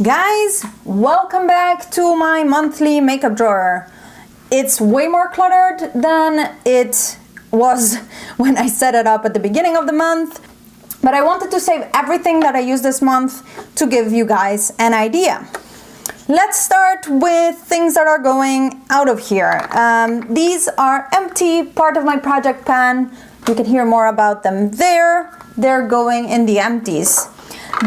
Guys, welcome back to my monthly makeup drawer. It's way more cluttered than it was when I set it up at the beginning of the month, but I wanted to save everything that I use this month to give you guys an idea. Let's start with things that are going out of here. These are empty, part of my project pan. You can hear more about them there. They're going in the empties.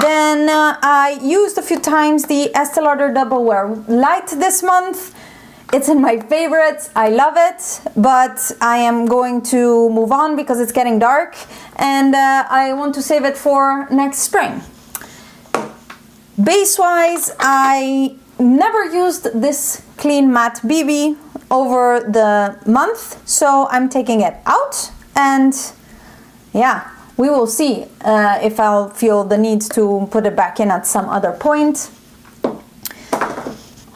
Then I used a few times the Estee Lauder Double Wear Light this month. It's in my favorites, I love it, but I am going to move on because it's getting dark and I want to save it for next spring. Base-wise, I never used this Clean Matte BB over the month, so I'm taking it out and yeah. We will see if I'll feel the need to put it back in at some other point.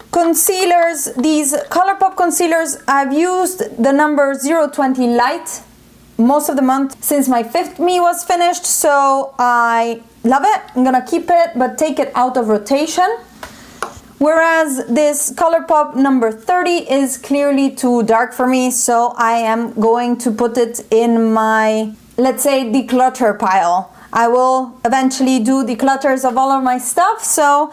Concealers, these ColourPop concealers, I've used the number 020 Light most of the month since my Fit Me was finished, so I love it. I'm gonna keep it, but take it out of rotation. Whereas this ColourPop number 30 is clearly too dark for me, so I am going to put it in my, let's say, declutter pile. I will eventually do declutters of all of my stuff, so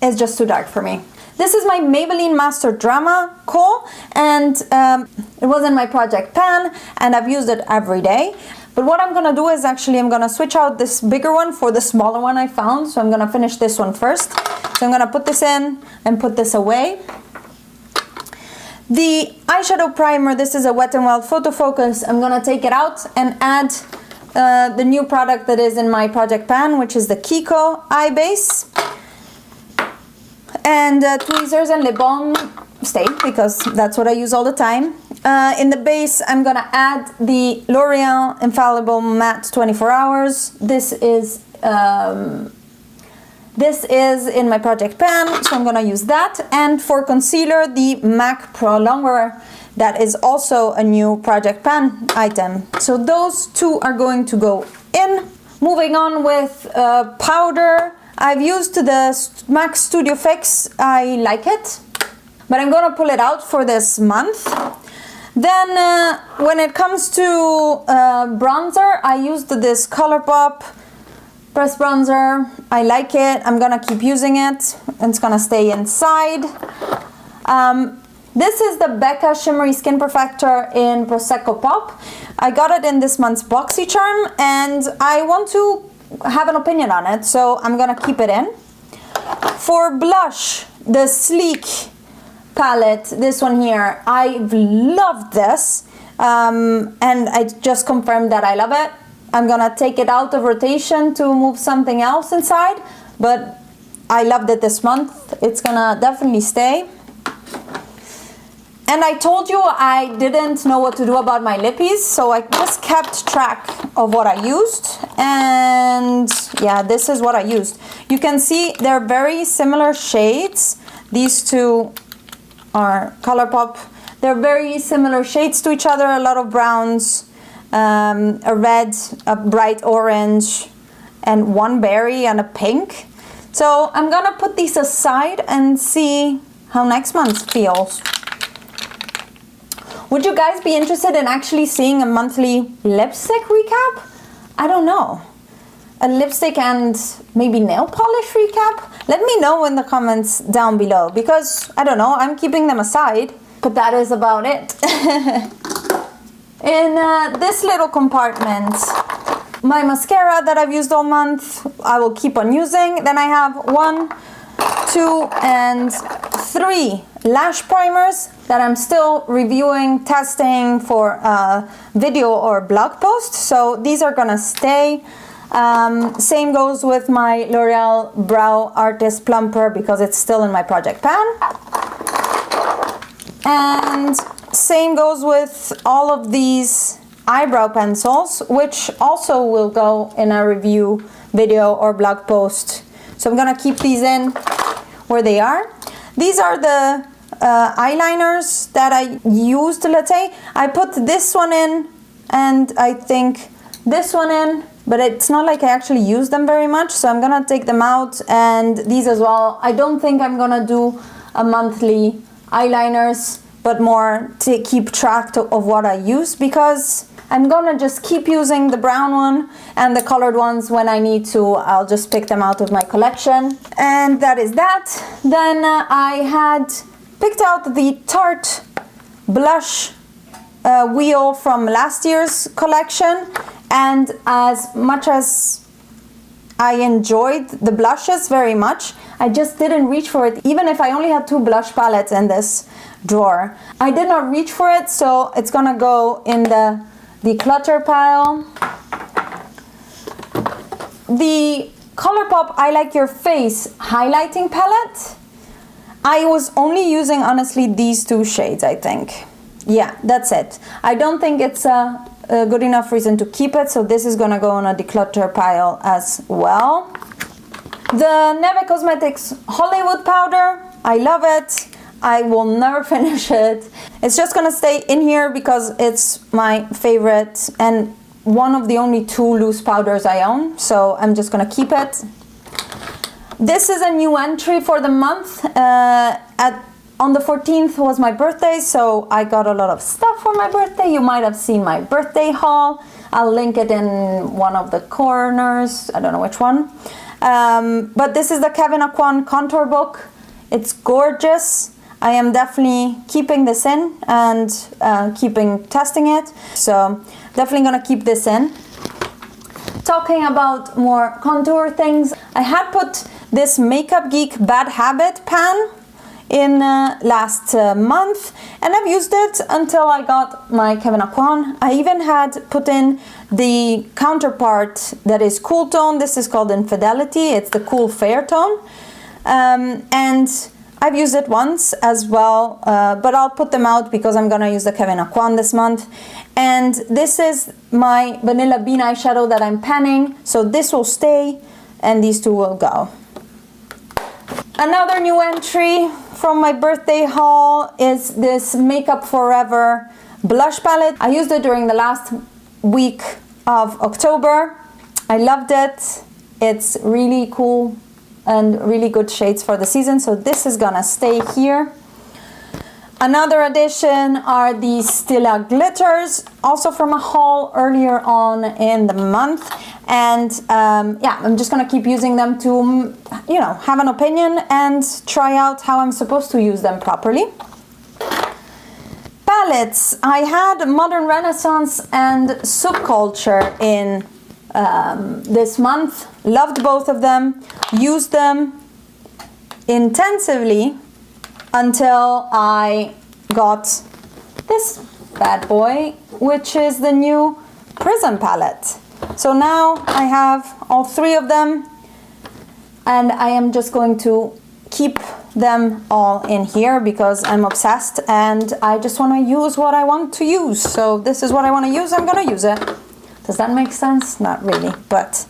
it's just too dark for me. This is my Maybelline Master Drama Kohl, and it was in my project pan, and I've used it every day. But what I'm gonna do is actually I'm gonna switch out this bigger one for the smaller one I found, so I'm gonna finish this one first. So I'm gonna put this in and put this away. The eyeshadow primer, this is a Wet n Wild Photo Focus. I'm gonna take it out and add the new product that is in my project pan, which is the Kiko Eye Base. And tweezers and lip balm stay because that's what I use all the time. In the base, I'm gonna add the L'Oreal Infallible Matte 24 Hours. This is in my project pan, so I'm gonna use that. And for concealer, the MAC Pro Longwear, that is also a new project pan item. So those two are going to go in. Moving on with powder, I've used the MAC Studio Fix. I like it, but I'm gonna pull it out for this month. Then when it comes to bronzer, I used this ColourPop pressed bronzer. I like it. I'm gonna keep using it. It's gonna stay inside. This is the Becca Shimmery Skin Perfector in Prosecco Pop. I got it in this month's BoxyCharm and I want to have an opinion on it, so I'm gonna keep it in. For blush, the Sleek palette, this one here, I've loved this and I just confirmed that I love it. I'm gonna take it out of rotation to move something else inside, but I loved it this month. It's gonna definitely stay. And I told you I didn't know what to do about my lippies, so I just kept track of what I used, and yeah, this is what I used. You can see they're very similar shades. These two are ColourPop. They're very similar shades to each other, a lot of browns, a red, a bright orange, and one berry and a pink. So I'm gonna put these aside and see how next month feels. Would you guys be interested in actually seeing a monthly lipstick recap? I don't know. A lipstick and maybe nail polish recap? Let me know in the comments down below because, I don't know, I'm keeping them aside. But that is about it. In this little compartment, my mascara that I've used all month, I will keep on using. Then I have 1, 2, and 3 lash primers that I'm still reviewing, testing for a video or blog post. So these are gonna stay. Same goes with my L'Oreal Brow Artist Plumper because it's still in my project pan. And same goes with all of these eyebrow pencils, which also will go in a review video or blog post. So I'm gonna keep these in where they are. These are the eyeliners that I used, let's say. I put this one in, and I think this one in, but it's not like I actually use them very much, so I'm gonna take them out. And these as well. I don't think I'm gonna do a monthly eyeliners, but more to keep track of what I use, because I'm gonna just keep using the brown one, and the colored ones when I need to, I'll just pick them out of my collection. And that is that. Then I had picked out the Tarte blush wheel from last year's collection, and as much as I enjoyed the blushes very much, I just didn't reach for it, even if I only had 2 blush palettes in this drawer. I did not reach for it, so it's gonna go in the Declutter pile. The Colourpop I Like Your Face highlighting palette, I was only using honestly these 2 shades, I think. Yeah, that's it. I don't think it's a good enough reason to keep it, so this is gonna go on a Declutter pile as well. The Neve Cosmetics Hollywood powder, I love it. I will never finish it. It's just gonna stay in here because it's my favorite and one of the only 2 loose powders I own, so I'm just gonna keep it. This is a new entry for the month. On the 14th was my birthday, so I got a lot of stuff for my birthday. You might have seen my birthday haul. I'll link it in one of the corners, I don't know which one. But this is the Kevyn Aucoin contour book. It's gorgeous. I am definitely keeping this in and testing it. So definitely gonna keep this in. Talking about more contour things, I had put this Makeup Geek Bad Habit pan in last month, and I've used it until I got my Kevyn Aucoin. I even had put in the counterpart that is cool tone. This is called Infidelity. It's the cool fair tone, and I've used it once as well, but I'll put them out because I'm gonna use the Kevyn Aucoin this month. And this is my Vanilla Bean eyeshadow that I'm panning, so this will stay and these 2 will go. Another new entry from my birthday haul is this Makeup Forever blush palette. I used it during the last week of October. I loved it. It's really cool and really good shades for the season, so this is gonna stay here. Another addition are these Stila glitters, also from a haul earlier on in the month. And yeah, I'm just gonna keep using them to, you know, have an opinion and try out how I'm supposed to use them properly. Palettes, I had Modern Renaissance and Subculture in this month. Loved both of them, used them intensively until I got this bad boy, which is the new Prism palette. So now I have all 3 of them, and I am just going to keep them all in here because I'm obsessed and I just want to use what I want to use. So this is what I want to use, I'm gonna use it. Does that make sense? Not really, but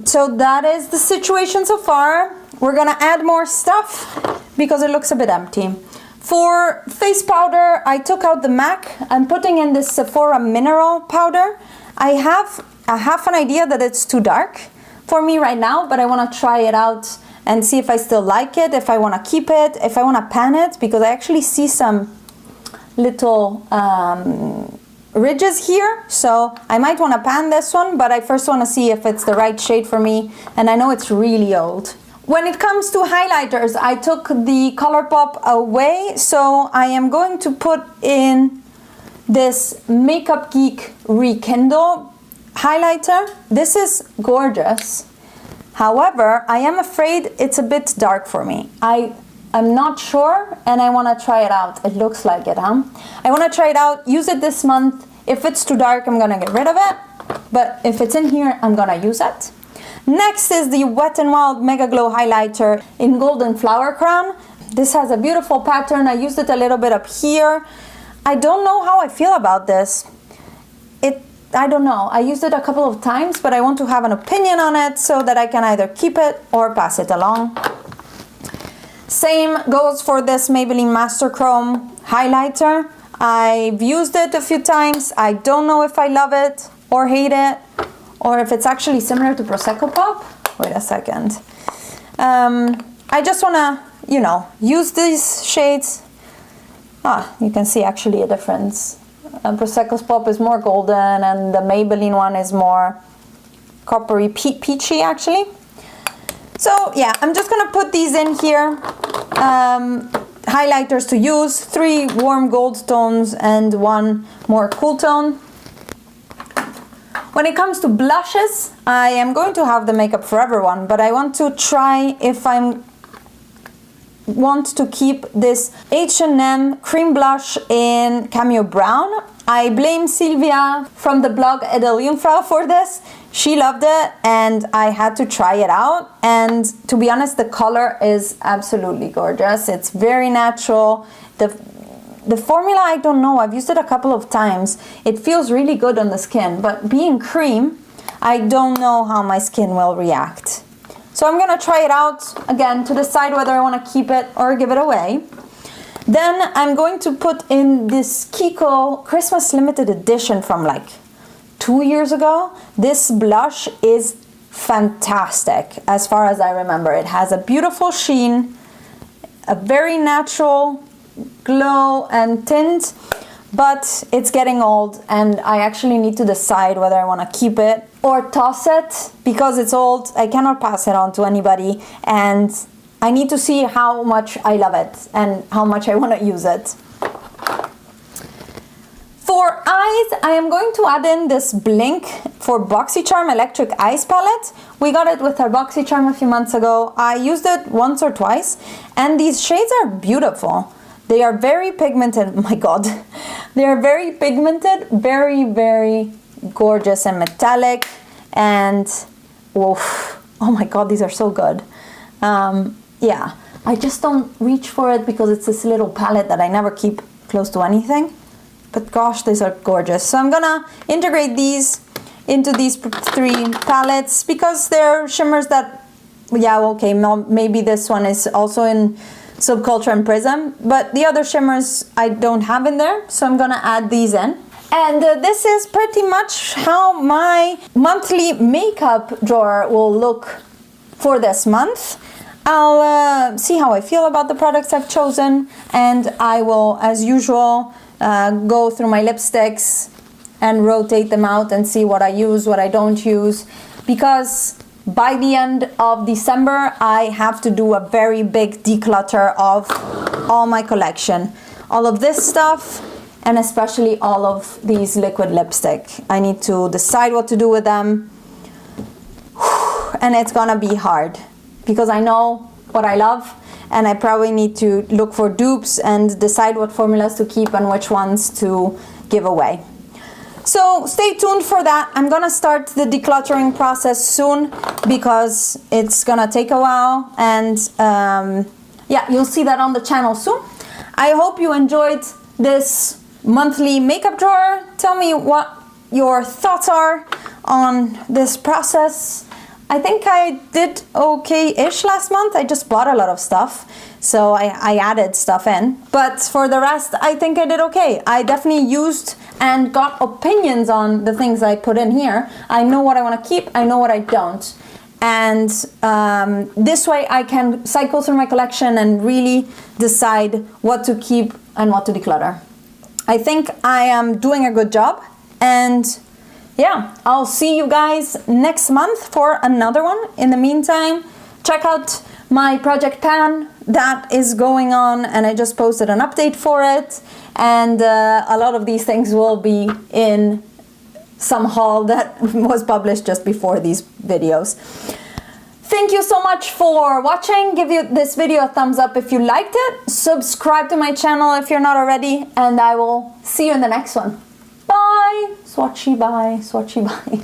so that is the situation so far. We're gonna add more stuff because it looks a bit empty. For face powder, I took out the MAC. I'm putting in this Sephora Mineral powder. I have an idea that it's too dark for me right now, but I want to try it out and see if I still like it, if I want to keep it, if I want to pan it, because I actually see some little ridges here, so I might want to pan this one, but I first want to see if it's the right shade for me, and I know it's really old. When it comes to highlighters, I took the Colourpop away, so I am going to put in this Makeup Geek Rekindle highlighter. This is gorgeous. However, I am afraid it's a bit dark for me. I'm not sure, and I want to try it out. It looks like it, huh? I want to try it out, use it this month. If it's too dark, I'm gonna get rid of it. But if it's in here, I'm gonna use it. Next is the Wet n Wild Mega Glow Highlighter in Golden Flower Crown. This has a beautiful pattern. I used it a little bit up here. I don't know how I feel about this. I don't know. I used it a couple of times, but I want to have an opinion on it so that I can either keep it or pass it along. Same goes for this Maybelline Master Chrome highlighter. I've used it a few times. I don't know if I love it or hate it or if it's actually similar to Prosecco Pop. Wait a second. I just wanna, you know, use these shades. You can see actually a difference. Prosecco's Pop is more golden and the Maybelline one is more coppery peachy actually. So yeah, I'm just gonna put these in here. Highlighters to use, 3 warm gold tones and 1 more cool tone. When it comes to blushes, I am going to have the Makeup Forever one, but I want to try if I want to keep this H&M cream blush in Cameo Brown. I blame Sylvia from the blog Edeljungfrau for this. She loved it and I had to try it out, and to be honest, the color is absolutely gorgeous. It's very natural. The formula, I don't know, I've used it a couple of times. It feels really good on the skin, but being cream, I don't know how my skin will react. So I'm gonna try it out again to decide whether I wanna keep it or give it away. Then I'm going to put in this Kiko Christmas limited edition from like 2 years ago. This blush is fantastic as far as I remember. It has a beautiful sheen, a very natural glow and tint, but it's getting old and I actually need to decide whether I want to keep it or toss it because it's old. I cannot pass it on to anybody and I need to see how much I love it and how much I want to use it. For eyes, I am going to add in this Blink for BoxyCharm Electric Eyes Palette. We got it with our BoxyCharm a few months ago. I used it once or twice and these shades are beautiful. They are very pigmented, my god. They are very pigmented, very, very gorgeous and metallic, and oof, oh my god, these are so good. Yeah, I just don't reach for it because it's this little palette that I never keep close to anything. But gosh, these are gorgeous. So I'm gonna integrate these into these 3 palettes because they're shimmers that, yeah, okay, maybe this one is also in Subculture and Prism, but the other shimmers I don't have in there, so I'm gonna add these in. And this is pretty much how my monthly makeup drawer will look for this month. I'll see how I feel about the products I've chosen, and I will, as usual, go through my lipsticks and rotate them out and see what I use, what I don't use, because by the end of December, I have to do a very big declutter of all my collection. All of this stuff, and especially all of these liquid lipstick. I need to decide what to do with them. And it's gonna be hard, because I know what I love, and I probably need to look for dupes and decide what formulas to keep and which ones to give away. So stay tuned for that. I'm gonna start the decluttering process soon because it's gonna take a while, and yeah, you'll see that on the channel soon. I hope you enjoyed this monthly makeup drawer. Tell me what your thoughts are on this process. I think I did okay-ish last month. I just bought a lot of stuff, so I added stuff in. But for the rest, I think I did okay. I definitely used and got opinions on the things I put in here. I know what I want to keep, I know what I don't. And this way I can cycle through my collection and really decide what to keep and what to declutter. I think I am doing a good job, and yeah, I'll see you guys next month for another one. In the meantime, check out my Project Pan that is going on, and I just posted an update for it, and a lot of these things will be in some haul that was published just before these videos. Thank you so much for watching. Give this video a thumbs up if you liked it. Subscribe to my channel if you're not already, and I will see you in the next one. Bye! Swatchy bye, swatchy bye.